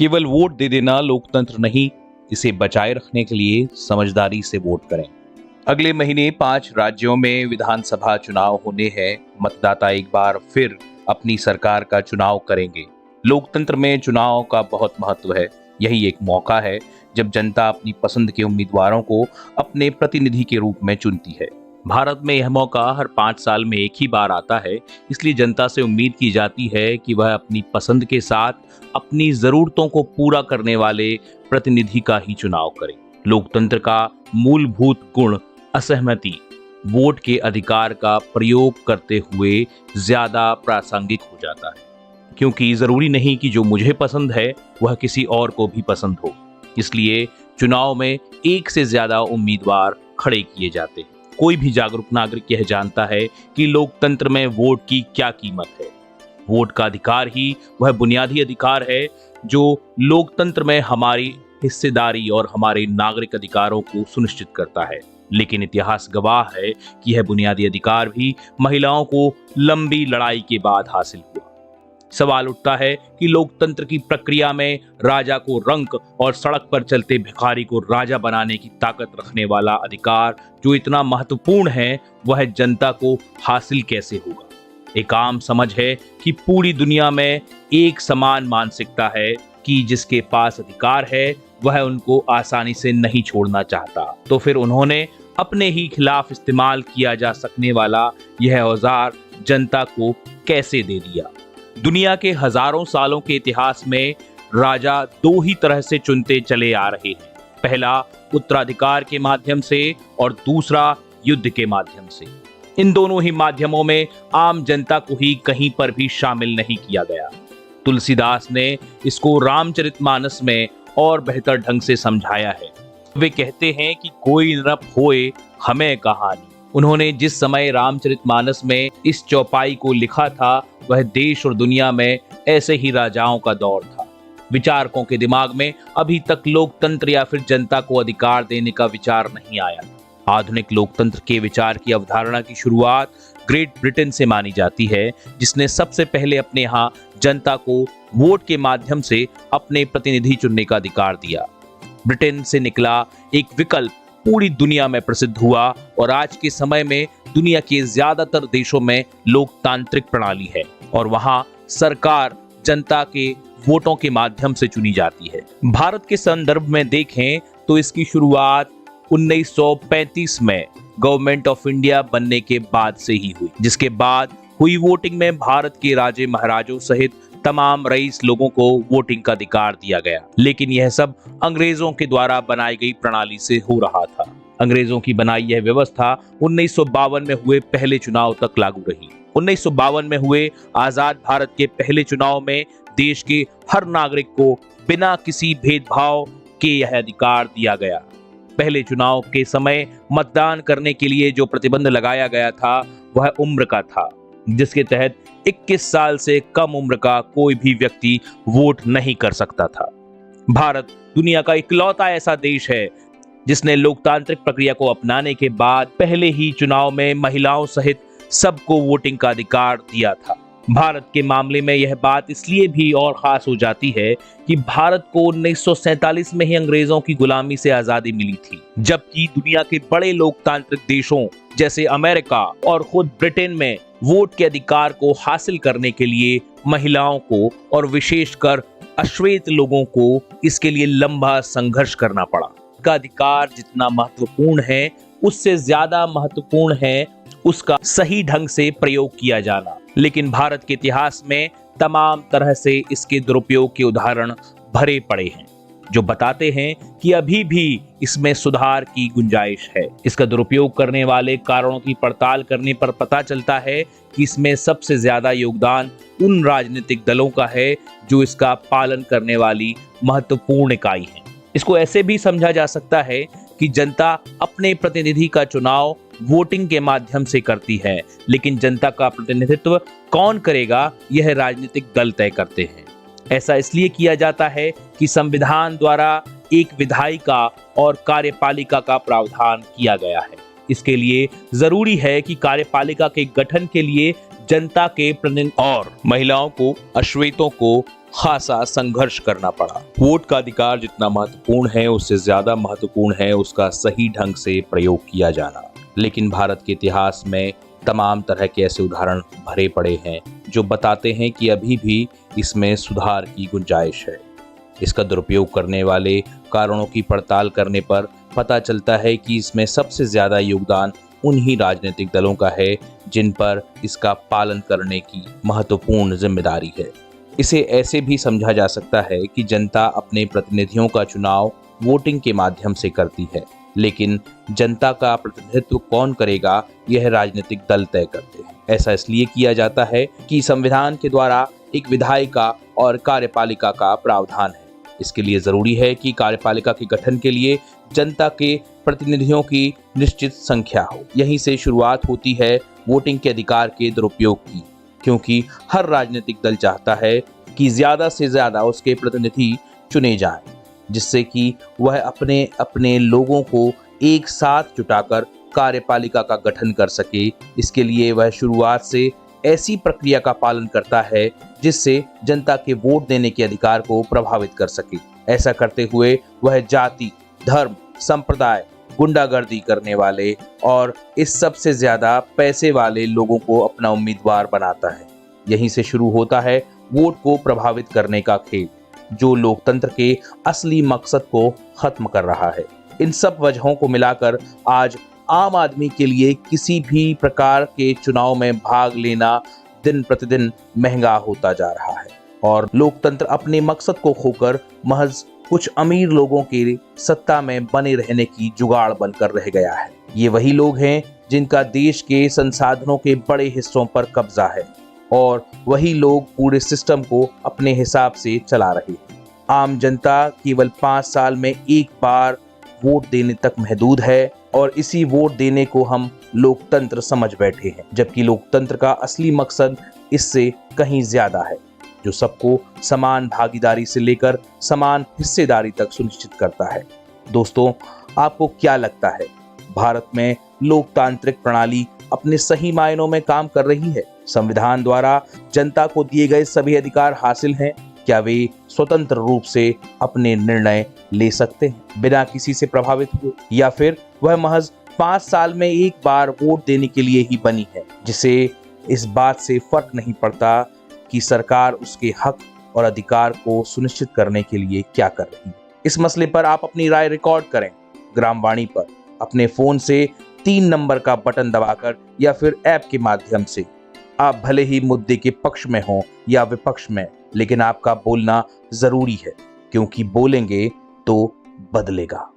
केवल वोट दे देना लोकतंत्र नहीं, इसे बचाए रखने के लिए समझदारी से वोट करें। अगले महीने 5 राज्यों में विधानसभा चुनाव होने हैं। मतदाता एक बार फिर अपनी सरकार का चुनाव करेंगे। लोकतंत्र में चुनाव का बहुत महत्व है। यही एक मौका है जब जनता अपनी पसंद के उम्मीदवारों को अपने प्रतिनिधि के रूप में चुनती है। भारत में यह मौका हर 5 साल में एक ही बार आता है, इसलिए जनता से उम्मीद की जाती है कि वह अपनी पसंद के साथ अपनी जरूरतों को पूरा करने वाले प्रतिनिधि का ही चुनाव करे। लोकतंत्र का मूलभूत गुण असहमति वोट के अधिकार का प्रयोग करते हुए ज्यादा प्रासंगिक हो जाता है, क्योंकि जरूरी नहीं कि जो मुझे पसंद है वह किसी और को भी पसंद हो। इसलिए चुनाव में एक से ज्यादा उम्मीदवार खड़े किए जाते हैं। कोई भी जागरूक नागरिक यह जानता है कि लोकतंत्र में वोट की क्या कीमत है। वोट का अधिकार ही वह बुनियादी अधिकार है जो लोकतंत्र में हमारी हिस्सेदारी और हमारे नागरिक अधिकारों को सुनिश्चित करता है। लेकिन इतिहास गवाह है कि यह बुनियादी अधिकार भी महिलाओं को लंबी लड़ाई के बाद हासिल हुआ। सवाल उठता है कि लोकतंत्र की प्रक्रिया में राजा को रंक और सड़क पर चलते भिखारी को राजा बनाने की ताकत रखने वाला अधिकार जो इतना महत्वपूर्ण है, वह जनता को हासिल कैसे होगा। एक आम समझ है कि पूरी दुनिया में एक समान मानसिकता है कि जिसके पास अधिकार है वह उनको आसानी से नहीं छोड़ना चाहता। तो फिर उन्होंने अपने ही खिलाफ इस्तेमाल किया जा सकने वाला यह औजार जनता को कैसे दे दिया। दुनिया के हजारों सालों के इतिहास में राजा 2 ही तरह से चुनते चले आ रहे हैं। पहला उत्तराधिकार के माध्यम से और दूसरा युद्ध के माध्यम से। इन दोनों ही माध्यमों में आम जनता को ही कहीं पर भी शामिल नहीं किया गया। तुलसीदास ने इसको रामचरितमानस में और बेहतर ढंग से समझाया है। वे कहते हैं कि कोई नृप होए हमें कहानी। उन्होंने जिस समय रामचरितमानस में इस चौपाई को लिखा था वह देश और दुनिया में ऐसे ही राजाओं का दौर था। विचारकों के दिमाग में अभी तक लोकतंत्र या फिर जनता को अधिकार देने का विचार नहीं आया। आधुनिक लोकतंत्र के विचार की अवधारणा की शुरुआत ग्रेट ब्रिटेन से मानी जाती है, जिसने सबसे पहले अपने यहाँ जनता को वोट के माध्यम से अपने प्रतिनिधि चुनने का अधिकार दिया। ब्रिटेन से निकला एक विकल्प पूरी दुनिया में प्रसिद्ध हुआ और आज के समय में दुनिया के ज्यादातर देशों में लोकतांत्रिक प्रणाली है और वहां सरकार जनता के वोटों के माध्यम से चुनी जाती है। भारत के संदर्भ में देखें तो इसकी शुरुआत 1935 में गवर्नमेंट ऑफ इंडिया बनने के बाद से ही हुई, जिसके बाद हुई वोटिंग में भारत के राजे महाराजों सहित तमाम रईस लोगों को वोटिंग का अधिकार दिया गया। लेकिन यह सब अंग्रेजों के द्वारा बनाई गई प्रणाली से हो रहा था। अंग्रेजों की बनाई यह व्यवस्था 1952 में हुए पहले चुनाव तक लागू रही। 1952 में हुए आजाद भारत के पहले चुनाव में देश के हर नागरिक को बिना किसी भेदभाव के यह अधिकार दिया गया। पहले चुनाव के समय मतदान करने के लिए जो प्रतिबंध लगाया गया था वह उम्र का था, जिसके तहत 21 साल से कम उम्र का कोई भी व्यक्ति वोट नहीं कर सकता था। भारत दुनिया का इकलौता ऐसा देश है जिसने लोकतांत्रिक प्रक्रिया को अपनाने के बाद पहले ही चुनाव में महिलाओं सहित सबको वोटिंग का अधिकार दिया था। भारत के मामले में यह बात इसलिए भी और खास हो जाती है कि भारत को 1947 में ही अंग्रेजों की गुलामी से आजादी मिली थी, जबकि दुनिया के बड़े लोकतांत्रिक देशों जैसे अमेरिका और खुद ब्रिटेन में वोट के अधिकार को हासिल करने के लिए महिलाओं को और विशेषकर अश्वेत लोगों को इसके लिए लंबा संघर्ष करना पड़ा। का अधिकार जितना महत्वपूर्ण है उससे ज्यादा महत्वपूर्ण है उसका सही ढंग से प्रयोग किया जाना। लेकिन भारत के इतिहास में तमाम तरह से इसके दुरुपयोग के उदाहरण भरे पड़े हैं, जो बताते हैं कि अभी भी इसमें सुधार की गुंजाइश है। इसका दुरुपयोग करने वाले कारणों की पड़ताल करने पर पता चलता है कि इसमें सबसे ज्यादा योगदान उन राजनीतिक दलों का है जो इसका पालन करने वाली महत्वपूर्ण इकाई है। इसको ऐसे भी समझा जा सकता है कि जनता अपने प्रतिनिधि का चुनाव वोटिंग के माध्यम से करती है, लेकिन जनता का प्रतिनिधित्व कौन करेगा यह राजनीतिक दल तय करते हैं। ऐसा इसलिए किया जाता है कि संविधान द्वारा एक विधायिका और कार्यपालिका का प्रावधान किया गया है। इसके लिए जरूरी है कि कार्यपालिका के गठन के लिए जनता के प्रतिनिधि और महिलाओं को, अश्वेतों को खासा संघर्ष करना पड़ा। वोट का अधिकार जितना महत्वपूर्ण है उससे ज्यादा महत्वपूर्ण है उसका सही ढंग से प्रयोग किया जाना। लेकिन भारत के इतिहास में तमाम तरह के ऐसे उदाहरण भरे पड़े हैं जो बताते हैं कि अभी भी इसमें सुधार की गुंजाइश है। इसका दुरुपयोग करने वाले कारणों की पड़ताल करने पर पता चलता है कि इसमें सबसे ज्यादा योगदान उन्हीं राजनीतिक दलों का है जिन पर इसका पालन करने की महत्वपूर्ण जिम्मेदारी है। इसे ऐसे भी समझा जा सकता है कि जनता अपने प्रतिनिधियों का चुनाव वोटिंग के माध्यम से करती है, लेकिन जनता का प्रतिनिधित्व कौन करेगा यह राजनीतिक दल तय करते हैं। ऐसा इसलिए किया जाता है कि संविधान के द्वारा एक विधायिका और कार्यपालिका का प्रावधान है। इसके लिए जरूरी है कि कार्यपालिका के गठन के लिए जनता के प्रतिनिधियों की निश्चित संख्या हो। यहीं से शुरुआत होती है वोटिंग के अधिकार के दुरुपयोग की, क्योंकि हर राजनीतिक दल चाहता है कि ज्यादा से ज्यादा उसके प्रतिनिधि चुने जाएं, जिससे कि वह अपने अपने लोगों को एक साथ जुटाकर कार्यपालिका का गठन कर सके। इसके लिए वह शुरुआत से ऐसी प्रक्रिया का पालन करता है जिससे जनता के वोट देने के अधिकार को प्रभावित कर सके। ऐसा करते हुए वह जाति, धर्म, संप्रदाय, गुंडागर्दी करने वाले और इस सबसे ज्यादा पैसे वाले लोगों को अपना उम्मीदवार बनाता है। यहीं से शुरू होता है वोट को प्रभावित करने का खेल, जो लोकतंत्र के असली मकसद को खत्म कर रहा है। इन सब वजहों को मिलाकर आज आम आदमी के लिए किसी भी प्रकार के चुनाव में भाग लेना दिन प्रतिदिन महंगा होता जा रहा है और लोकतंत्र अपने मकसद को खोकर महज कुछ अमीर लोगों के सत्ता में बने रहने की जुगाड़ बनकर रह गया है। ये वही लोग हैं जिनका देश के संसाधनों के बड़े हिस्सों पर कब्जा है और वही लोग पूरे सिस्टम को अपने हिसाब से चला रहे हैं। आम जनता केवल 5 साल में एक बार वोट देने तक महदूद है और इसी वोट देने को हम लोकतंत्र समझ बैठे हैं, जबकि लोकतंत्र का असली मकसद इससे कहीं ज्यादा है, जो सबको समान भागीदारी से लेकर समान हिस्सेदारी तक सुनिश्चित करता है। दोस्तों, आपको क्या लगता है, भारत में लोकतांत्रिक प्रणाली अपने सही मायनों में काम कर रही है? संविधान द्वारा जनता को दिए गए सभी अधिकार हासिल हैं? क्या वे स्वतंत्र रूप से अपने निर्णय ले सकते हैं बिना किसी से प्रभावित हुए, या फिर वह महज 5 साल में एक बार वोट देने के लिए ही बनी है, जिसे इस बात से फर्क नहीं पड़ता कि सरकार उसके हक और अधिकार को सुनिश्चित करने के लिए क्या कर रही है? इस मसले पर आप अपनी राय रिकॉर्ड करें ग्रामवाणी पर, अपने फोन से 3 नंबर का बटन दबाकर या फिर ऐप के माध्यम से। आप भले ही मुद्दे के पक्ष में हो या विपक्ष में, लेकिन आपका बोलना जरूरी है, क्योंकि बोलेंगे तो बदलेगा।